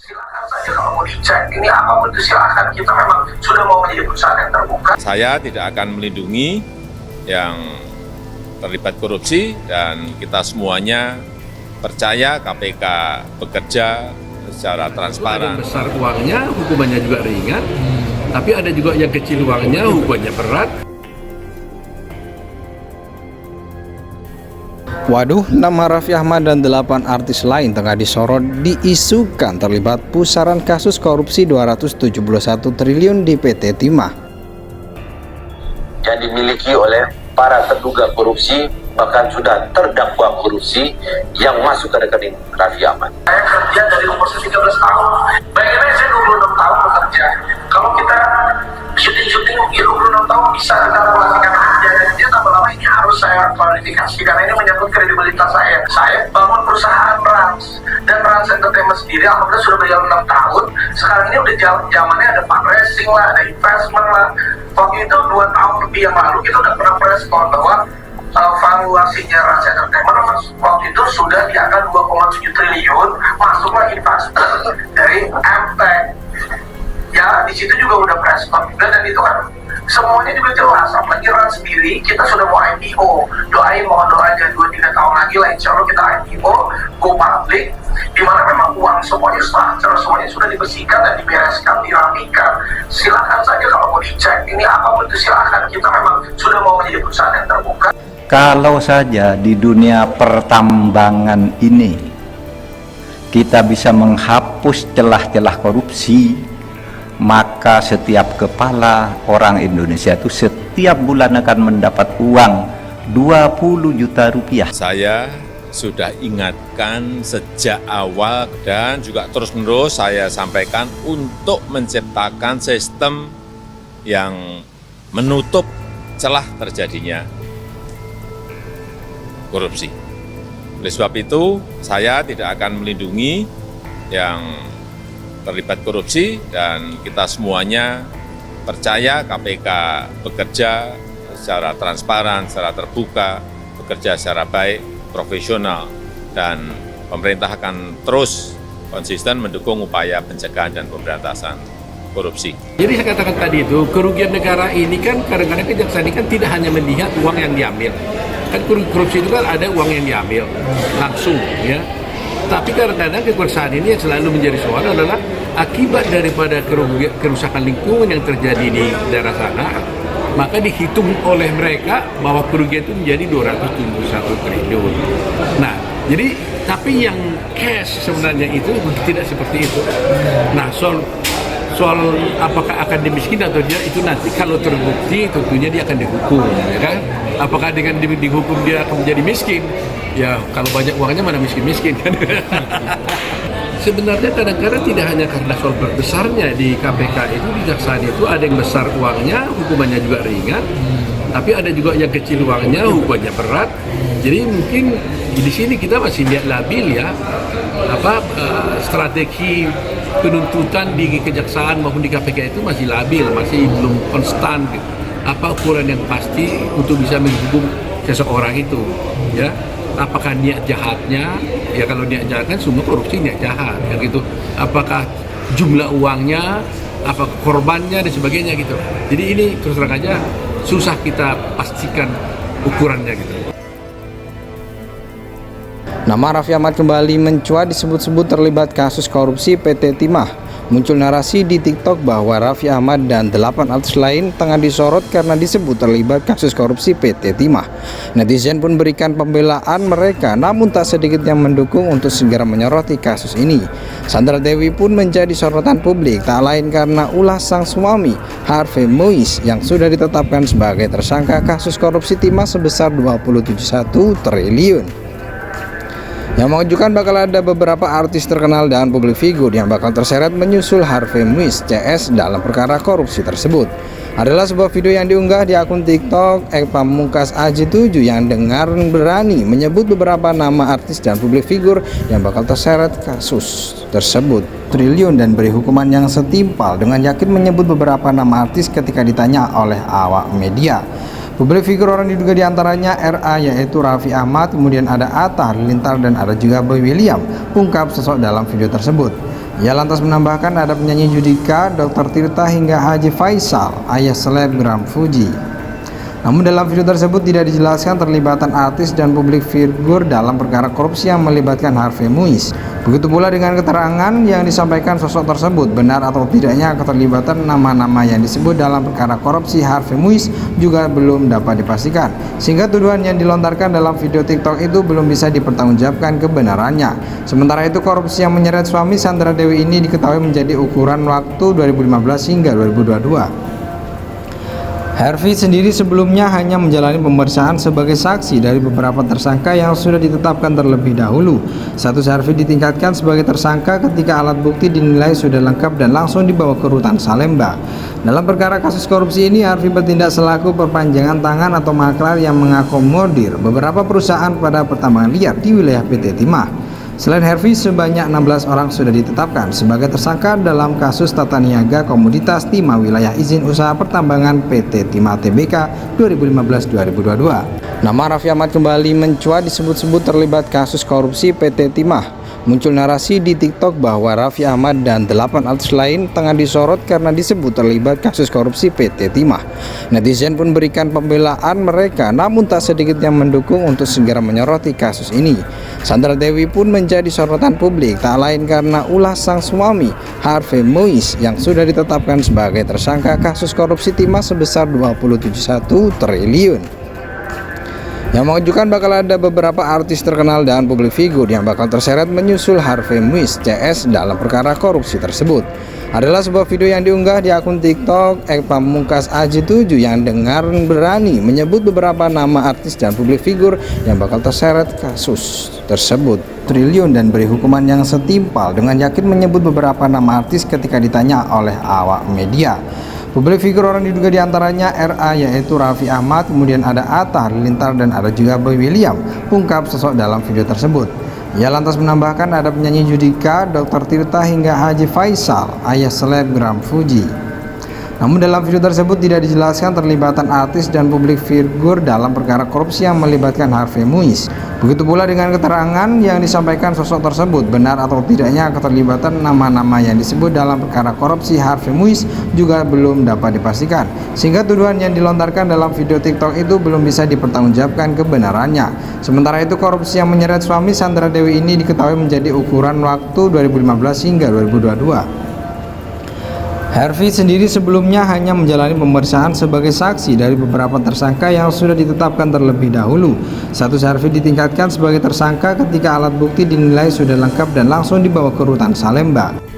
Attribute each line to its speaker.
Speaker 1: Silakan saja kalau mau dicek, ini apapun itu silakan. Kita memang sudah mau menjadi perusahaan yang terbuka.
Speaker 2: Saya tidak akan melindungi yang terlibat korupsi dan kita semuanya percaya KPK bekerja secara transparan.
Speaker 3: Ada yang besar uangnya, hukumannya juga ringan, tapi ada juga yang kecil uangnya, hukumannya berat.
Speaker 4: Waduh, nama Raffi Ahmad dan 8 artis lain tengah disorot diisukan terlibat pusaran kasus korupsi 271 triliun di PT Timah.
Speaker 5: Yang dimiliki oleh para terduga korupsi, bahkan sudah terdakwa korupsi yang masuk ke rekening Raffi Ahmad.
Speaker 1: Saya kerja dari umur 13 tahun. Bayangin saya 26 tahun bekerja. Kalau kita syuting 26 tahun bisa kalkulasikan aja. Dan dia tambah lama ini harus saya klarifikasi karena ini menyangkut kredibilitas saya. Saya bangun perusahaan Rans dan Rans Entertainment sendiri alhamdulillah sudah berjalan 6 tahun. Sekarang ini udah zamannya ada fundraising lah, ada investment lah. Waktu itu 2 tahun lebih yang lalu kita udah pernah press call bahwa valuasinya Rans Entertainment waktu itu sudah di angka 2,7 triliun, masuklah investor dari MTech. Ya di situ juga udah press call juga dan itu kan semuanya juga jelas. Apalagi Rans sendiri kita sudah mau IPO, doain mohon doa aja 2-3 tahun lagi lah insya Allah kita IPO, go public, dimana memang uang semuanya structure, semuanya sudah dibersihkan dan dibereskan, dirapikan. Silakan saja kalau mau dicek, ini apapun itu silakan. Kita memang sudah mau menjadi perusahaan yang terbuka.
Speaker 6: Kalau saja di dunia pertambangan ini kita bisa menghapus celah-celah korupsi, maka setiap kepala orang Indonesia itu setiap bulan akan mendapat uang 20 juta rupiah.
Speaker 2: Saya sudah ingatkan sejak awal dan juga terus-menerus saya sampaikan untuk menciptakan sistem yang menutup celah terjadinya korupsi. Oleh sebab itu, saya tidak akan melindungi yang terlibat korupsi dan kita semuanya percaya KPK bekerja secara transparan, secara terbuka, bekerja secara baik, profesional, dan pemerintah akan terus konsisten mendukung upaya pencegahan dan pemberantasan korupsi.
Speaker 3: Jadi saya katakan tadi itu, kerugian negara ini kan kadang-kadang kejaksaan ini kan tidak hanya melihat uang yang diambil. Kan korupsi itu kan ada uang yang diambil langsung ya. Tapi kadang-kadang kekuasaan ini yang selalu menjadi soal adalah akibat daripada kerusakan lingkungan yang terjadi di daerah sana, maka dihitung oleh mereka bahwa kerugian itu menjadi 271 triliun. Nah, jadi tapi yang cash sebenarnya itu tidak seperti itu. Nah, soal apakah akan dimiskin atau tidak itu nanti kalau terbukti tentunya dia akan dihukum, ya kan? Apakah dengan dihukum dia akan menjadi miskin? Ya kalau banyak uangnya mana miskin-miskin kan? Sebenarnya kadang-kadang tidak hanya karena soal besarnya di KPK itu, di kejaksaan itu ada yang besar uangnya, hukumannya juga ringan, tapi ada juga yang kecil uangnya, hukumannya berat. Jadi mungkin di sini kita masih lihat labil ya, strategi penuntutan di kejaksaan maupun di KPK itu masih labil, masih belum konstan gitu. Apa ukuran yang pasti untuk bisa menghukum seseorang itu ya? Apakah niat jahatnya? Ya kalau niat jahat kan semua korupsi niat jahat ya gitu. Apakah jumlah uangnya, apa korbannya dan sebagainya gitu. Jadi ini terus terang aja susah kita pastikan ukurannya gitu.
Speaker 4: Nama Raffi Ahmad kembali mencuat disebut-sebut terlibat kasus korupsi PT Timah. Muncul narasi di TikTok bahwa Raffi Ahmad dan 8 artis lain tengah disorot karena disebut terlibat kasus korupsi PT Timah. Netizen pun berikan pembelaan mereka, namun tak sedikit yang mendukung untuk segera menyoroti kasus ini. Sandra Dewi pun menjadi sorotan publik, tak lain karena ulah sang suami Harvey Muiz yang sudah ditetapkan sebagai tersangka kasus korupsi Timah sebesar 271 triliun. Yang mengajukan bakal ada beberapa artis terkenal dan publik figur yang bakal terseret menyusul Harvey Muiz CS dalam perkara korupsi tersebut. Adalah sebuah video yang diunggah di akun TikTok Pamungkas AJ7 yang dengan berani menyebut beberapa nama artis dan publik figur yang bakal terseret kasus tersebut triliun dan beri hukuman yang setimpal, dengan yakin menyebut beberapa nama artis ketika ditanya oleh awak media. Publik figur orang diduga diantaranya RA yaitu Raffi Ahmad, kemudian ada Atta Halilintar dan ada juga Boy William, ungkap sosok dalam video tersebut. Ia lantas menambahkan ada penyanyi Judika, Dr. Tirta hingga Haji Faisal, ayah selebgram Fuji. Namun dalam video tersebut tidak dijelaskan terlibatan artis dan publik figur dalam perkara korupsi yang melibatkan Harvey Muiz. Begitu pula dengan keterangan yang disampaikan sosok tersebut, benar atau tidaknya keterlibatan nama-nama yang disebut dalam perkara korupsi Harvey Muiz juga belum dapat dipastikan. Sehingga tuduhan yang dilontarkan dalam video TikTok itu belum bisa dipertanggungjawabkan kebenarannya. Sementara itu korupsi yang menyeret suami Sandra Dewi ini diketahui menjadi ukuran waktu 2015 hingga 2022. Harvey sendiri sebelumnya hanya menjalani pemeriksaan sebagai saksi dari beberapa tersangka yang sudah ditetapkan terlebih dahulu. Status Harvey ditingkatkan sebagai tersangka ketika alat bukti dinilai sudah lengkap dan langsung dibawa ke rutan Salemba. Dalam perkara kasus korupsi ini, Harvey bertindak selaku perpanjangan tangan atau maklar yang mengakomodir beberapa perusahaan pada pertambangan liar di wilayah PT Timah. Selain Harvey, sebanyak 16 orang sudah ditetapkan sebagai tersangka dalam kasus tata niaga komoditas timah wilayah izin usaha pertambangan PT Timah Tbk 2015-2022. Nama Raffi Ahmad kembali mencuat disebut-sebut terlibat kasus korupsi PT Timah. Muncul narasi di TikTok bahwa Raffi Ahmad dan 8 artis lain tengah disorot karena disebut terlibat kasus korupsi PT Timah. Netizen pun berikan pembelaan mereka, namun tak sedikit yang mendukung untuk segera menyoroti kasus ini. Sandra Dewi pun menjadi sorotan publik, tak lain karena ulah sang suami Harvey Muiz yang sudah ditetapkan sebagai tersangka kasus korupsi Timah sebesar 27,1 triliun. Yang mengejutkan bakal ada beberapa artis terkenal dan publik figur yang bakal terseret menyusul Harvey Muiz CS dalam perkara korupsi tersebut. Adalah sebuah video yang diunggah di akun TikTok Pamungkas AJ7 yang dengan berani menyebut beberapa nama artis dan publik figur yang bakal terseret kasus tersebut triliun dan beri hukuman yang setimpal, dengan yakin menyebut beberapa nama artis ketika ditanya oleh awak media. Publik figur orang diduga diantaranya RA yaitu Raffi Ahmad, kemudian ada Atta Halilintar dan ada juga Boy William, ungkap sosok dalam video tersebut. Ia lantas menambahkan ada penyanyi Judika, Dr. Tirta hingga Haji Faisal, ayah selebgram Fuji. Namun dalam video tersebut tidak dijelaskan terlibatan artis dan publik figur dalam perkara korupsi yang melibatkan Harvey Muiz. Begitu pula dengan keterangan yang disampaikan sosok tersebut, benar atau tidaknya keterlibatan nama-nama yang disebut dalam perkara korupsi Harvey Muiz juga belum dapat dipastikan. Sehingga tuduhan yang dilontarkan dalam video TikTok itu belum bisa dipertanggungjawabkan kebenarannya. Sementara itu korupsi yang menyeret suami Sandra Dewi ini diketahui menjadi ukuran waktu 2015 hingga 2022. Harvey sendiri sebelumnya hanya menjalani pemeriksaan sebagai saksi dari beberapa tersangka yang sudah ditetapkan terlebih dahulu. Status Harvey ditingkatkan sebagai tersangka ketika alat bukti dinilai sudah lengkap dan langsung dibawa ke rutan Salemba.